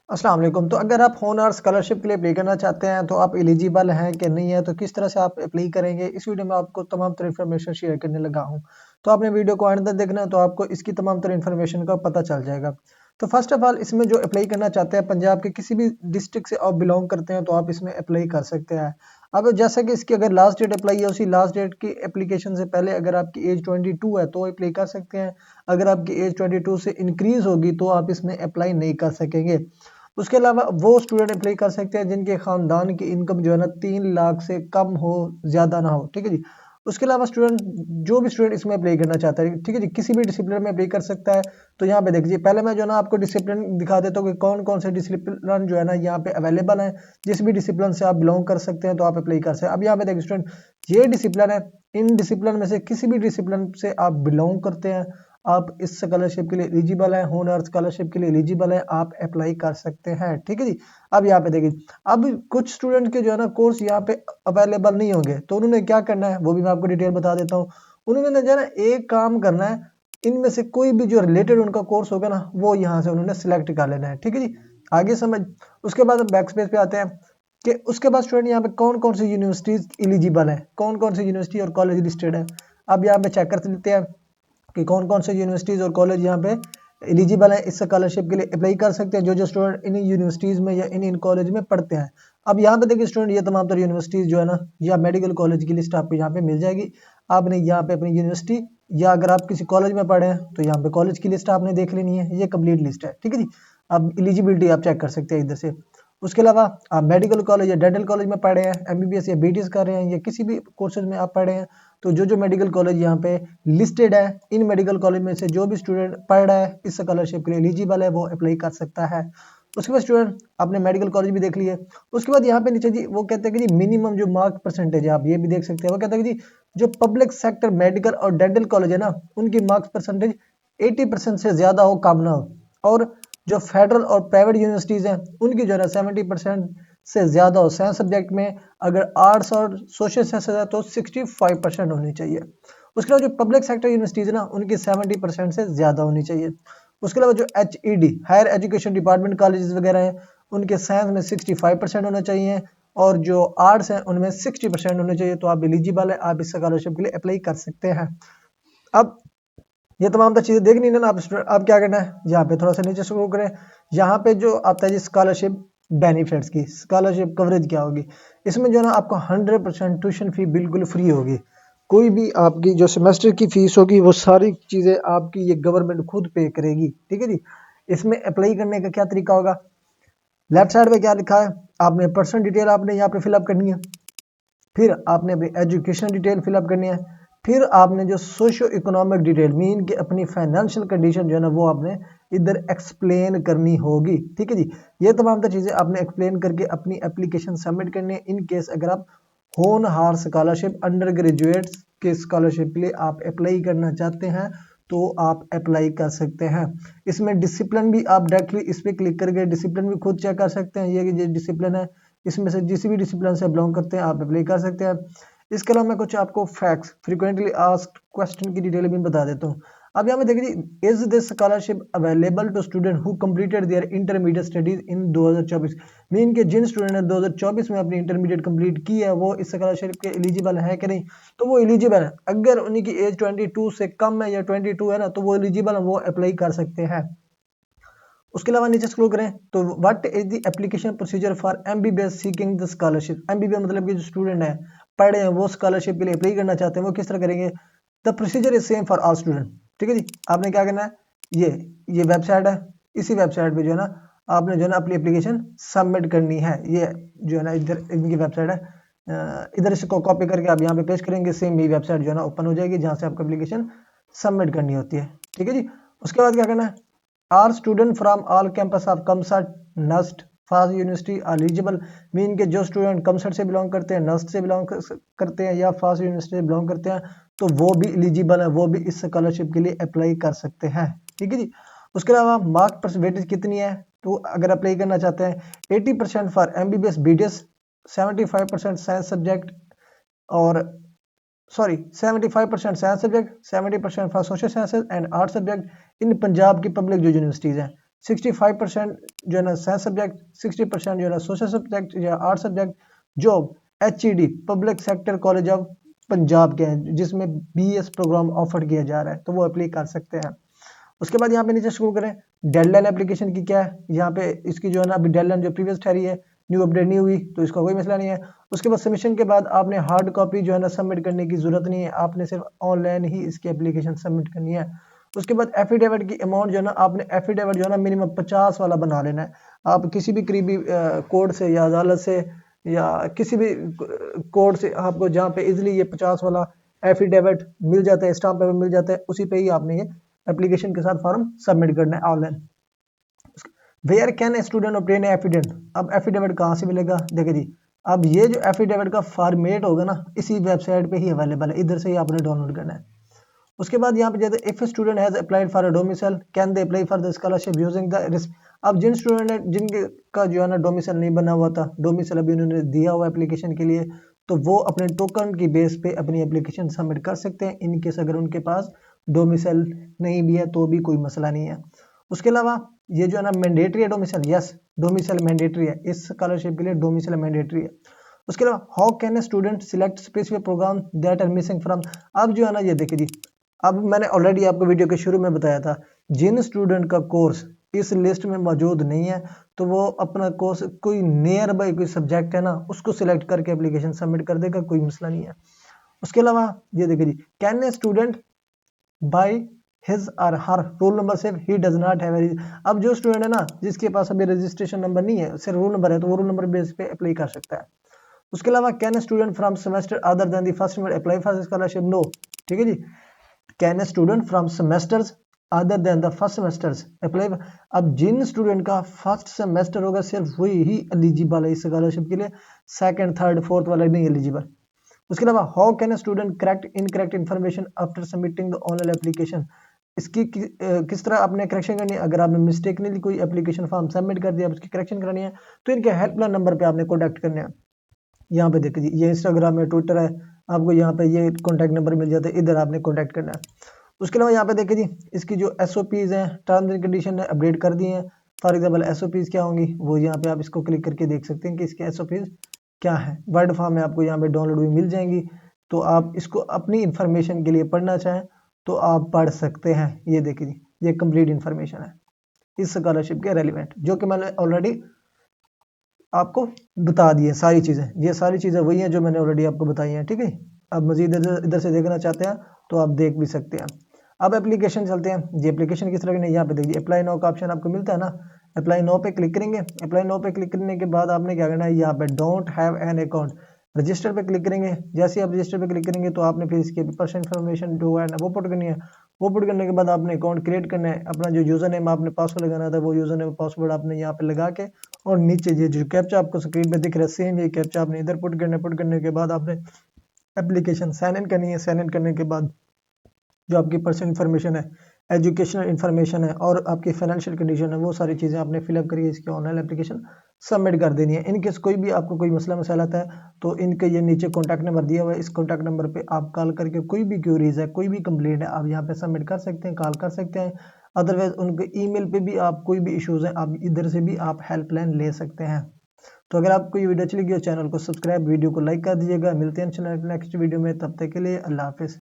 अस्सलाम वालेकुम। तो अगर आप होनहार स्कॉलरशिप के लिए अप्लाई करना चाहते हैं तो आप एलिजिबल हैं कि नहीं है, तो किस तरह से आप अप्लाई करेंगे, इस वीडियो में आपको तमाम तरह इन्फॉर्मेशन शेयर करने लगा हूं। तो आपने वीडियो को अंत तक देखना है तो आपको इसकी तमाम तरह इन्फॉर्मेशन का पता चल जाएगा। तो फर्स्ट ऑफ ऑल इसमें जो अप्लाई करना चाहते हैं, पंजाब के किसी भी डिस्ट्रिक्ट से आप बिलोंग करते हैं तो आप इसमें अप्लाई कर सकते हैं। अब जैसा कि इसकी अगर लास्ट डेट अप्लाई है, उसी लास्ट डेट की एप्लीकेशन से पहले अगर आपकी एज 22 है तो अप्लाई कर सकते हैं। अगर आपकी एज 22 से इंक्रीज होगी तो आप इसमें अप्लाई नहीं कर सकेंगे। उसके अलावा वो स्टूडेंट अप्लाई कर सकते हैं जिनके खानदान की इनकम जो है ना 3 लाख से कम हो, ज्यादा ना हो। ठीक है जी। उसके अलावा स्टूडेंट, जो भी स्टूडेंट इसमें अप्लाई करना चाहता है, ठीक है जी, किसी भी डिसिप्लिन में अप्लाई कर सकता है। तो यहाँ पे देखिए, पहले मैं जो है ना आपको डिसिप्लिन दिखा देता हूँ कि कौन कौन से डिसिप्लिन जो है ना यहाँ पे अवेलेबल है। जिस भी डिसिप्लिन से आप बिलोंग कर सकते हैं तो आप अप्लाई कर सकते हैं। अब यहाँ पे देखिए स्टूडेंट, ये डिसिप्लिन है, इन डिसिप्लिन में से किसी भी डिसिप्लिन से आप बिलोंग करते हैं, आप इस स्कॉलरशिप के लिए एलिजिबल है, होनहार स्कॉलरशिप के लिए एलिजिबल है, आप अप्लाई कर सकते हैं। ठीक है जी। अब यहाँ पे देखिए, अब कुछ स्टूडेंट के जो है ना कोर्स यहाँ पे अवेलेबल नहीं होंगे, तो उन्होंने क्या करना है वो भी मैं आपको डिटेल बता देता हूँ। उन्होंने जो है ना एक काम करना है, इनमें से कोई भी जो रिलेटेड उनका कोर्स होगा ना वो यहाँ से उन्होंने सिलेक्ट कर लेना है। ठीक है जी, आगे समझ। उसके बाद हम बैक स्पेस पे आते हैं कि उसके बाद स्टूडेंट यहाँ पे कौन कौन सी यूनिवर्सिटीज एलिजिबल है, कौन कौन सी यूनिवर्सिटी और कॉलेज लिस्टेड है। अब यहाँ पे चेक कर लेते हैं कि कौन कौन से यूनिवर्सिटीज़ और कॉलेज यहाँ पे एलिजिबल है, इस स्कॉलरशिप के लिए अप्लाई कर सकते हैं जो जो स्टूडेंट इन यूनिवर्सिटीज़ में या इन कॉलेज में पढ़ते हैं। अब यहाँ पे देखिए स्टूडेंट, ये तमाम तरह यूनिवर्सिटीज़ जो है ना या मेडिकल कॉलेज की लिस्ट आपको यहाँ पे मिल जाएगी। आपने यहाँ पे अपनी यूनिवर्सिटी या अगर आप किसी कॉलेज में पढ़े हैं तो यहाँ पे कॉलेज की लिस्ट आपने देख लेनी है, ये कंप्लीट लिस्ट है। ठीक है जी। अब एलिजिबिलिटी आप चेक कर सकते हैं इधर से। उसके अलावा आप मेडिकल कॉलेज या डेंटल कॉलेज में पढ़े हैं, एमबीबीएस या बीडीएस कर रहे हैं, या किसी भी कोर्सेज में आप पढ़े हैं, तो जो जो मेडिकल कॉलेज यहाँ पे लिस्टेड है, इन मेडिकल कॉलेज में से जो भी स्टूडेंट पढ़ रहा है इस स्कॉलरशिप के लिए एलिजिबल है, वो अप्लाई कर सकता है। उसके बाद स्टूडेंट आपने मेडिकल कॉलेज भी देख लिए। उसके बाद यहाँ पे नीचे जी वो कहते हैं कि जी मिनिमम जो मार्क परसेंटेज है, आप ये भी देख सकते हैं। वो कहते हैं कि जी जो पब्लिक सेक्टर मेडिकल और डेंटल कॉलेज है ना, उनकी मार्क्स परसेंटेज 80% से ज्यादा हो, कम ना हो। और जो फेडरल और प्राइवेट यूनिवर्सिटीज हैं उनकी जो है ना 70% से ज्यादा हो साइंस सब्जेक्ट में। अगर आर्ट्स और सोशल साइंस है तो 65% होनी चाहिए। उसके अलावा जो पब्लिक सेक्टर यूनिवर्सिटीज है ना उनकी 70% से ज्यादा होनी चाहिए। उसके अलावा जो HED higher education department colleges वगैरह हैं, उनके साइंस में 65% होना चाहिए, और जो आर्ट्स हैं उनमें 60% होने चाहिए। तो आप एलिजिबल है, आप इस स्कॉलरशिप के लिए अप्लाई कर सकते हैं। अब ये तमाम तो चीजें देखनी है ना, आप क्या करना है, यहाँ पे थोड़ा सा नीचे स्क्रॉल करें। यहाँ पे जो आता है जी स्कॉलरशिप बेनिफिट्स की, स्कॉलरशिप कवरेज क्या होगी, इसमें जो है ना आपको 100% ट्यूशन फी बिल्कुल फ्री होगी। कोई भी आपकी जो सेमेस्टर की फीस होगी वो सारी चीजें आपकी ये गवर्नमेंट खुद पे करेगी। ठीक है जी। इसमें अप्लाई करने का क्या तरीका होगा, लेफ्ट साइड पे क्या लिखा है, आपने पर्सनल डिटेल आपने यहाँ पे फिलअप करनी है, फिर आपने अपनी एजुकेशन डिटेल फिलअप करनी है, फिर आपने जो सोशियो इकोनॉमिक डिटेल मीन कि अपनी फाइनेंशियल कंडीशन जो है ना वो आपने इधर एक्सप्लेन करनी होगी। ठीक है जी। ये तमाम तो चीज़ें आपने एक्सप्लेन करके अपनी एप्लीकेशन सबमिट करनी है। इन केस अगर आप होनहार स्कॉलरशिप अंडर ग्रेजुएट्स के स्कॉलरशिप के लिए आप अप्लाई करना चाहते हैं तो आप अप्लाई कर सकते हैं। इसमें डिसिप्लिन भी आप डायरेक्टली इस पर क्लिक करके डिसिप्लिन भी खुद चेक कर सकते हैं, ये डिसिप्लिन है, इसमें से जिस भी डिसिप्लिन से बिलोंग करते हैं आप अप्लाई कर सकते हैं। इसके अलावा मैं कुछ आपको फैक्ट्स, फ्रीक्वेंटली आस्क्ड क्वेश्चन की डिटेल भी बता देता हूँ। अब यहाँ पे देखिए, is this scholarship available to student who completed their intermediate studies in 2024, mean के जिन स्टूडेंट ने 2024 में अपनी इंटरमीडिएट कंप्लीट की है वो इस स्कॉलरशिप के एलिजिबल है कि नहीं। तो वो एलिजिबल है, अगर उनकी एज 22 से कम है या 22 है ना तो वो एलिजिबल है, वो अप्लाई कर सकते हैं। उसके अलावा नीचे स्क्रॉल करें तो what is the application procedure for MBBS seeking the scholarship. MBBS मतलब कि जो स्टूडेंट है, पढ़े हैं, वो स्कॉलरशिप के लिए अप्लाई करना चाहते हैं, वो किस तरह करेंगे। The procedure is same for all student. ठीक है जी। आपने क्या करना है, ये वेबसाइट है, इसी वेबसाइट पे जो है ना आपने जो है ना अपनी एप्लीकेशन सबमिट करनी है। ये जो है ना इधर इनकी वेबसाइट है, इधर इसको कॉपी करके आप यहाँ पे पेस्ट करेंगे, सेम ये वेबसाइट जो है ना ओपन हो जाएगी जहाँ से आपको एप्लीकेशन सबमिट करनी होती है। ठीक है जी। उसके बाद क्या करना है, are student from all campus of COMSATS NUST FAST university eligible, mean के जो स्टूडेंट कमसट से बिलोंग करते हैं, नस्ट से बिलोंग करते हैं या फास्ट यूनिवर्सिटी से बिलोंग करते हैं तो वो भी एलिजिबल है, वो भी इस स्कॉलरशिप के लिए अप्लाई कर सकते हैं। ठीक है जी। उसके अलावा मार्क परसेंटेज कितनी है, तो अगर अप्लाई करना चाहते हैं 80% for MBBS BDS, 75% science subject, और 75% science subject, 70% for social sciences and art subject in Punjab की पब्लिक जो यूनिवर्सिटीज़ हैं। 65% जो है ना साइंस सब्जेक्ट, 60% जो है ना सोशल सब्जेक्ट या art subject. Job HED public sector college of Punjab के हैं जिसमें BS प्रोग्राम ऑफर किया जा रहा है, तो वो अप्लाई कर सकते हैं। उसके बाद यहाँ पे नीचे स्क्रॉल करें, डेडलाइन एप्लीकेशन की क्या है, यहाँ पे इसकी जो है ना अभी डेडलाइन जो प्रीवियस ठहरी है, न्यू अपडेट नहीं हुई तो इसका कोई मसला नहीं है। उसके बाद सबमिशन के बाद आपने हार्ड कॉपी जो है ना सबमिट करने की जरूरत नहीं है, आपने सिर्फ ऑनलाइन ही इसकी एप्लीकेशन सबमिट करनी है। उसके बाद एफिडेविट की अमाउंट जो है ना आपने एफिडेविट जो है ना मिनिमम 50 वाला बना लेना है। आप किसी भी करीबी कोर्ट से या अदालत से या किसी भी कोर्ट से आपको जहाँ पे इजिली ये 50 वाला एफिडेविट मिल जाता है, स्टाम्प पेपर मिल जाता है, उसी पे ही आपने ये एप्लीकेशन के साथ फॉर्म सबमिट करना है online. Where can a student obtain affidavit, अब एफिडेविट कहाँ से मिलेगा, देखिए जी अब ये जो एफिडेविट का फॉर्मेट होगा ना इसी वेबसाइट पे ही अवेलेबल है, इधर से ही आपने डाउनलोड करना है। उसके बाद यहाँ पे जैसे if student has applied for a domicile can they apply for the scholarship using the, अब जिन स्टूडेंट ने जिनके का जो है ना डोमिसाइल नहीं बना हुआ था, डोमिसाइल अभी उन्होंने दिया हुआ एप्लीकेशन के लिए, तो वो अपने टोकन की बेस पे अपनी एप्लीकेशन सबमिट कर सकते हैं इन केस अगर उनके पास डोमिसाइल नहीं भी है तो भी कोई मसला नहीं है। उसके अलावा ये जो है ना मैंडेटरी है डोमिसाइल, यस डोमिसाइल मैंडेटरी है, इस स्कॉलरशिप के लिए डोमिसाइल मैंडेटरी है। उसके अलावा how can a student select specific program that are missing from, अब जो है ना ये देखिए जी अब मैंने ऑलरेडी आपको वीडियो के शुरू में बताया था जिन स्टूडेंट का कोर्स इस लिस्ट में मौजूद नहीं है तो वो अपना कोर्स कोई नियर बाई कोई सब्जेक्ट है ना उसको सिलेक्ट करके एप्लीकेशन सबमिट कर देगा, कोई मसला नहीं है। उसके अलावा ये देखिए जी can a student by his और हर रोल नंबर सिर्फ ही डज नॉट हैव, अब जो स्टूडेंट है ना जिसके पास अभी रजिस्ट्रेशन नंबर नहीं है सिर्फ रोल नंबर है तो वो रोल नंबर बेस पे अप्लाई कर सकता है। उसके अलावा can a student from semester other than the first apply for scholarship, no, ठीक है जी। Can a student from semesters other than the first semesters apply, अब जिन स्टूडेंट का फर्स्ट सेमेस्टर होगा सिर्फ वही ही एलिजिबल है इस स्कॉलरशिप के लिए, सेकंड थर्ड फोर्थ वाला नहीं एलिजिबल। उसके अलावा how can a student correct incorrect information after submitting the online application, इसकी किस तरह आपने करेक्शन करनी है, अगर आपने मिस्टेकली कोई एप्लीकेशन फॉर्म सबमिट कर दिया उसकी करेक्शन करानी है तो इनके हेल्पलाइन नंबर पे आपने कॉन्टैक्ट करना है। यहाँ पे देखिए ये इंस्टाग्राम है, ट्विटर है, आपको यहाँ पे ये कॉन्टैक्ट नंबर मिल जाता है, इधर आपने कॉन्टैक्ट करना है। उसके अलावा यहाँ पे देखिए जी इसकी जो SOPs हैं टर्म्स एंड कंडीशन है अपडेट कर दिए हैं। फॉर एग्जाम्पल SOPs क्या होंगी वो यहाँ पे आप इसको क्लिक करके देख सकते हैं कि इसके SOPs क्या है, वर्ड फॉर्म में आपको यहाँ पे डाउनलोड भी मिल जाएंगी, तो आप इसको अपनी इंफॉर्मेशन के लिए पढ़ना चाहें तो आप पढ़ सकते हैं। ये देखिए जी ये कंप्लीट इंफॉर्मेशन है इस स्कॉलरशिप के रेलिवेंट जो कि मैंने ऑलरेडी आपको बता दिए सारी चीज़ें, ये सारी चीज़ें वही हैं जो मैंने ऑलरेडी आपको बताई हैं, ठीक है। अब मजीद इधर से देखना चाहते हैं तो आप देख भी सकते हैं। अब एप्लीकेशन चलते हैं, ये एप्लीकेशन किस तरह की नहीं, यहाँ पे देखिए अप्लाई नाउ का ऑप्शन आपको मिलता है ना, अप्लाई नाउ पे क्लिक करेंगे। अप्लाई नाउ पे क्लिक करने के बाद आपने क्या करना है, यहाँ पे don't have an account register पे क्लिक करेंगे। जैसे आप रजिस्टर पे क्लिक करेंगे तो आपने फिर इसके पर्सनल इन्फॉर्मेशन जो है ना वो पुट करनी है। वो पुट करने के बाद आपने अकाउंट क्रिएट करना है, अपना जो यूज़र नेम आपने पासवर्ड लगाना था वो यूज़र नेम पासवर्ड आपने यहाँ पे लगा के और नीचे ये जो कैप्चा आपको स्क्रीन पे दिख रहा है सेम ये कैप्चा आपने इधर पुट करना है। पुट करने के बाद आपने एप्लीकेशन साइन इन करनी है। साइन इन करने के बाद जो आपकी पर्सनल इन्फॉर्मेशन है, एजुकेशनल इन्फॉर्मेशन है और आपकी फाइनेंशियल कंडीशन है वो सारी चीज़ें आपने फिलअप करिए, इसकी ऑनलाइन एप्लीकेशन सबमिट कर देनी है। इनकेस कोई भी आपको कोई मसला आता है तो इनके ये नीचे कॉन्टैक्ट नंबर दिया हुआ है, इस कॉन्टैक्ट नंबर पे आप कॉल करके कोई भी क्यूरीज है कोई भी कंप्लेंट है आप यहाँ पे सबमिट कर सकते हैं, कॉल कर सकते हैं। अदरवाइज उनके ईमेल पे भी आप कोई भी इश्यूज हैं आप इधर से भी आप हेल्पलाइन ले सकते हैं। तो अगर आपको ये वीडियो अच्छी लगी हो चैनल को सब्सक्राइब, वीडियो को लाइक कर दीजिएगा। मिलते हैं नेक्स्ट वीडियो में, तब तक के लिए अल्लाह हाफिज़।